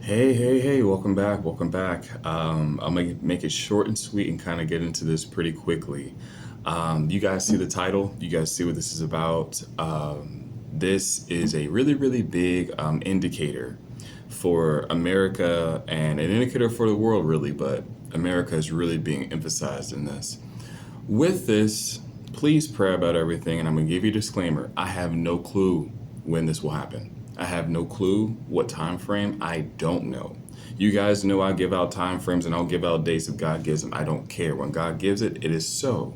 Hey, welcome back, welcome back. I'm gonna make it short and sweet and kind of get into this pretty quickly. You guys see the title, you guys see what this is about. This is a really big indicator for America and an indicator for the world, really, but America is really being emphasized in this. With this, please pray about everything, and I'm gonna give you a disclaimer. I have no clue when this will happen. I have no clue what time frame. I don't know. You guys know I give out time frames and I'll give out dates if God gives them. I don't care. When God gives it, it is so.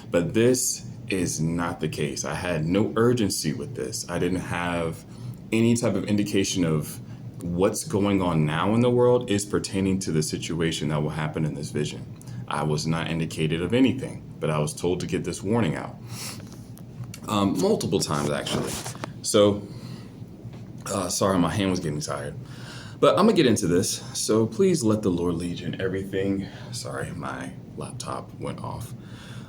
But this is not the case. I had no urgency with this. I didn't have any type of indication of what's going on now in the world is pertaining to the situation that will happen in this vision. I was not indicated of anything, but I was told to get this warning out multiple times actually. So, sorry, my hand was getting tired. But I'm going to get into this. So please let the Lord lead you in everything. Sorry, my laptop went off.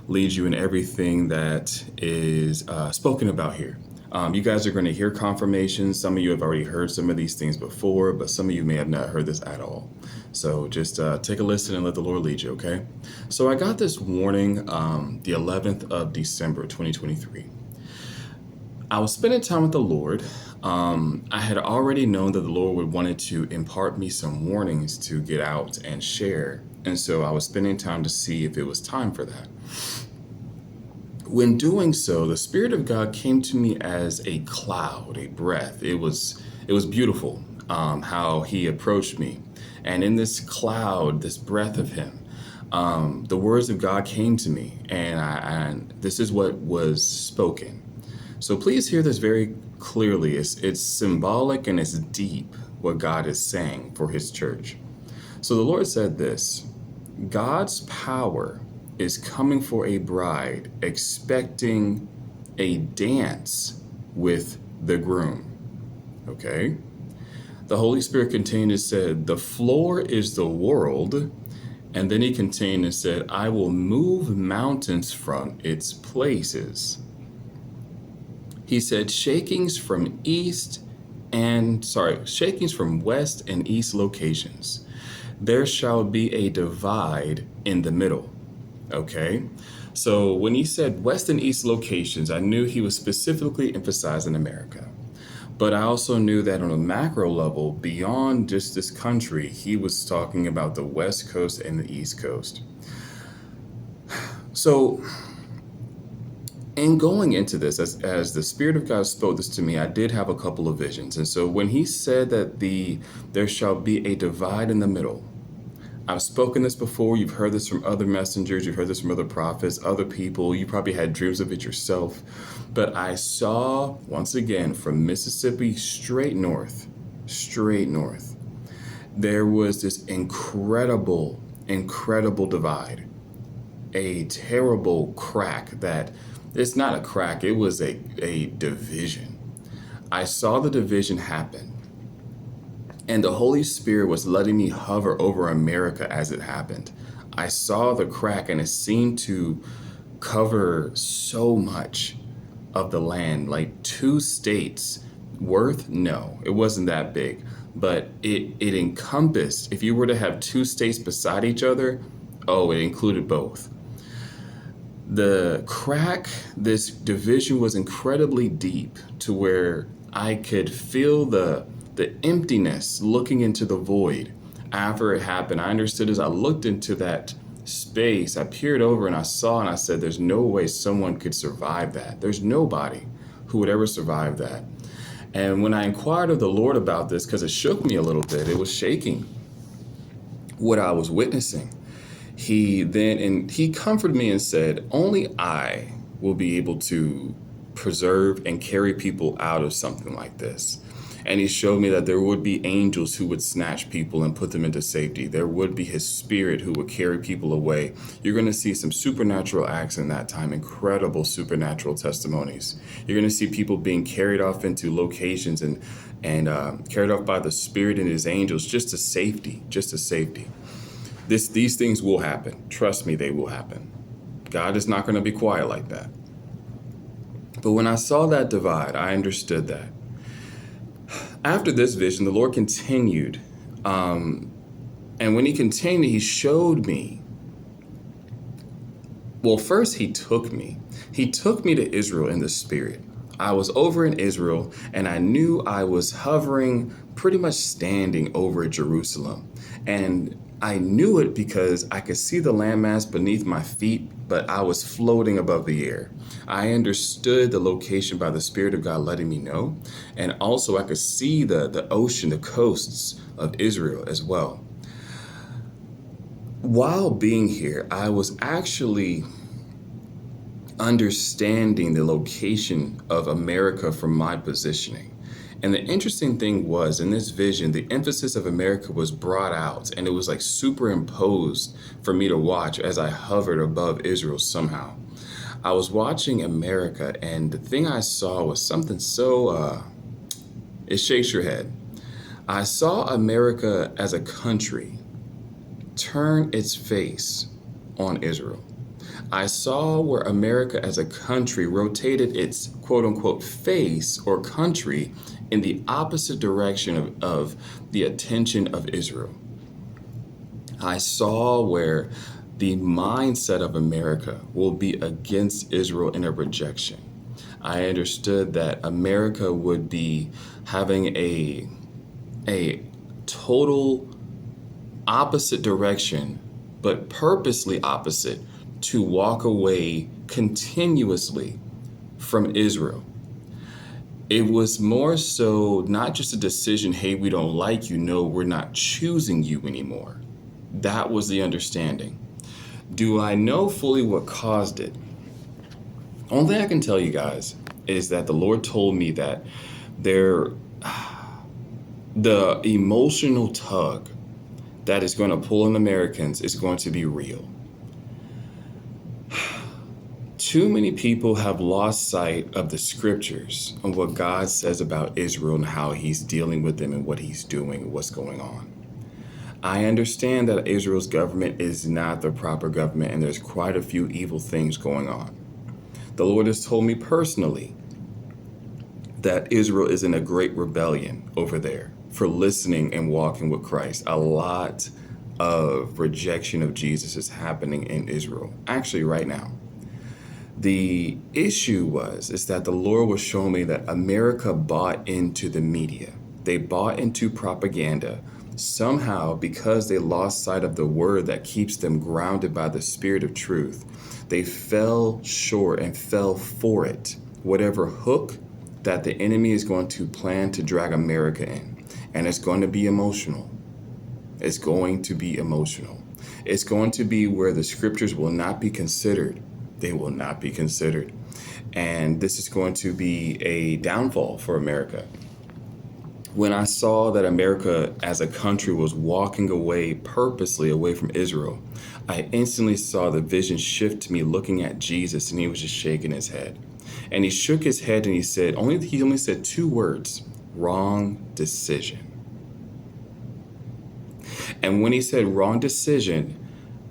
Lead you in everything that is spoken about here. You guys are going to hear confirmations. Some of you have already heard some of these things before, but some of you may have not heard this at all. So just take a listen and let the Lord lead you, okay? So I got this warning the 11th of December, 2023. I was spending time with the Lord. I had already known that the Lord would wanted to impart me some warnings to get out and share. And so I was spending time to see if it was time for that. When doing so, the Spirit of God came to me as a cloud, a breath. It was beautiful how he approached me. And in this cloud, this breath of him, the words of God came to me. And this is what was spoken. So please hear this very clearly. It's symbolic and it's deep what God is saying for his church. So the Lord said this: God's power is coming for a bride expecting a dance with the groom. Okay? The Holy Spirit continued and said, the floor is the world. And then he continued and said, I will move mountains from its places. He said, shakings from west and east locations. There shall be a divide in the middle. Okay. So when he said west and east locations, I knew he was specifically emphasizing America. But I also knew that on a macro level, beyond just this country, he was talking about the West Coast and the East Coast. So in going into this, as the Spirit of God spoke this to me, I did have a couple of visions. And so when he said that there shall be a divide in the middle, I've spoken this before. You've heard this from other messengers. You've heard this from other prophets, other people. You probably had dreams of it yourself. But I saw, once again, from Mississippi straight north, there was this incredible divide, a terrible crack that it's not a crack. It was a division. I saw the division happen. And the Holy Spirit was letting me hover over America as it happened. I saw the crack and it seemed to cover so much of the land, like 2 states worth. No, it wasn't that big, but it encompassed, if you were to have 2 states beside each other, it included both. The crack, this division was incredibly deep to where I could feel the emptiness looking into the void after it happened. I understood as I looked into that space, I peered over and I saw and I said, there's no way someone could survive that. There's nobody who would ever survive that. And when I inquired of the Lord about this, because it shook me a little bit, it was shaking what I was witnessing. He comforted me and said, only I will be able to preserve and carry people out of something like this. And he showed me that there would be angels who would snatch people and put them into safety. There would be his spirit who would carry people away. You're going to see some supernatural acts in that time, incredible supernatural testimonies. You're going to see people being carried off into locations and carried off by the Spirit and his angels just to safety. These things will happen. Trust me, they will happen. God is not going to be quiet like that. But when I saw that divide, I understood that. After this vision, the Lord continued And when he continued, he showed me. Well, first he took me. He took me to Israel in the spirit. I was over in Israel and I knew I was hovering, pretty much standing over Jerusalem. And I knew it because I could see the landmass beneath my feet, but I was floating above the air. I understood the location by the Spirit of God letting me know. And also I could see the ocean, the coasts of Israel as well. While being here, I was actually understanding the location of America from my positioning. And the interesting thing was, in this vision, the emphasis of America was brought out, and it was like superimposed for me to watch as I hovered above Israel somehow. I was watching America, and the thing I saw was something so, it shakes your head. I saw America as a country turn its face on Israel. I saw where America as a country rotated its quote unquote face or country in the opposite direction of the attention of Israel. I saw where the mindset of America will be against Israel in a rejection. I understood that America would be having a total opposite direction, but purposely opposite, to walk away continuously from Israel. It was more so not just a decision, hey, we don't like you. No, we're not choosing you anymore. That was the understanding. Do I know fully what caused it? Only thing I can tell you guys is that the Lord told me that the emotional tug that is going to pull in Americans is going to be real. Too many people have lost sight of the scriptures and what God says about Israel and how he's dealing with them and what he's doing and what's going on. I understand that Israel's government is not the proper government and there's quite a few evil things going on. The Lord has told me personally that Israel is in a great rebellion over there for listening and walking with Christ. A lot of rejection of Jesus is happening in Israel, actually right now. The issue is that the Lord was showing me that America bought into the media. They bought into propaganda. Somehow, because they lost sight of the word that keeps them grounded by the Spirit of truth, they fell short and fell for it. Whatever hook that the enemy is going to plan to drag America in. And it's going to be emotional. It's going to be emotional. It's going to be where the scriptures will not be considered. They will not be considered. And this is going to be a downfall for America. When I saw that America as a country was walking away purposely away from Israel, I instantly saw the vision shift to me looking at Jesus, and he was just shaking his head. And he shook his head and he only said two words: wrong decision. And when he said wrong decision,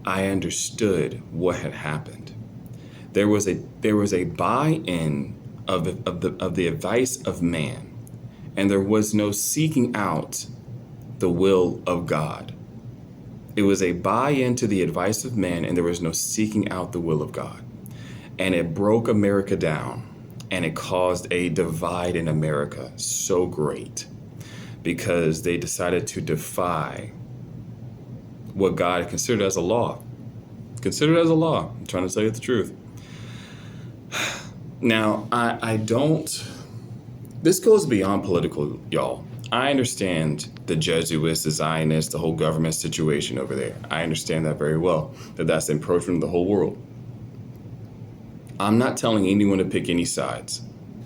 I understood what had happened. There was a buy-in of the advice of man, and there was no seeking out the will of God. It was a buy-in to the advice of man, and there was no seeking out the will of God. And it broke America down, and it caused a divide in America so great because they decided to defy what God considered as a law. Considered as a law. I'm trying to tell you the truth. Now, this goes beyond political, y'all. I understand the Jesuits, the Zionists, the whole government situation over there. I understand that very well, that's the encroachment of the whole world. I'm not telling anyone to pick any sides.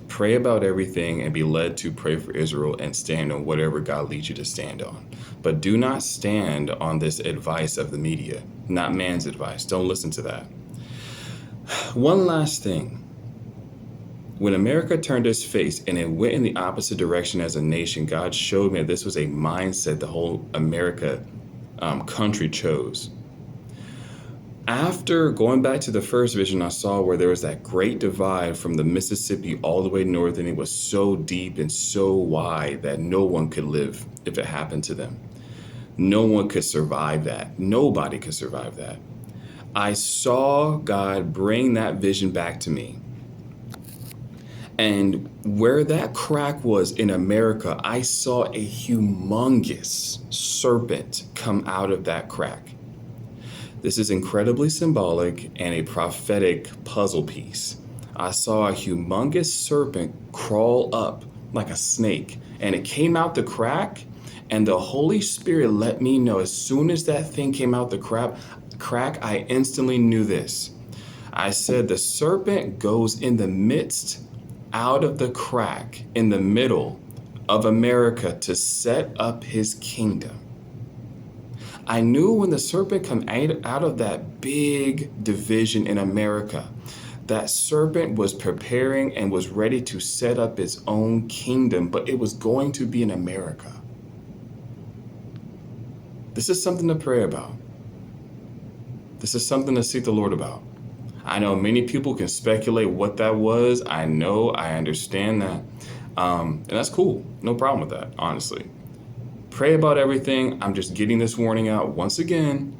Pray about everything and be led to pray for Israel and stand on whatever God leads you to stand on. But do not stand on this advice of the media, not man's advice. Don't listen to that. One last thing. When America turned its face and it went in the opposite direction as a nation, God showed me that this was a mindset the whole America country chose. After going back to the first vision, I saw where there was that great divide from the Mississippi all the way north, and it was so deep and so wide that no one could live if it happened to them. No one could survive that. Nobody could survive that. I saw God bring that vision back to me. And where that crack was in America, I saw a humongous serpent come out of that crack. This is incredibly symbolic and a prophetic puzzle piece. I saw a humongous serpent crawl up like a snake, and it came out the crack, and the Holy Spirit let me know as soon as that thing came out the crack, I instantly knew this. I said, the serpent goes in the midst, out of the crack, in the middle of America to set up his kingdom. I knew when the serpent came out of that big division in America, that serpent was preparing and was ready to set up its own kingdom, but it was going to be in America. This is something to pray about. This is something to seek the Lord about. I know many people can speculate what that was. I know, I understand that. And that's cool. No problem with that, honestly. Pray about everything. I'm just getting this warning out once again.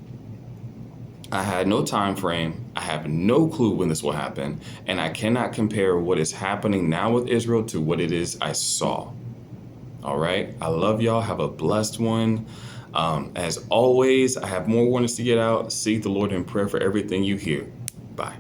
I had no time frame. I have no clue when this will happen. And I cannot compare what is happening now with Israel to what it is I saw. All right. I love y'all. Have a blessed one. As always, I have more warnings to get out. Seek the Lord in prayer for everything you hear. Bye.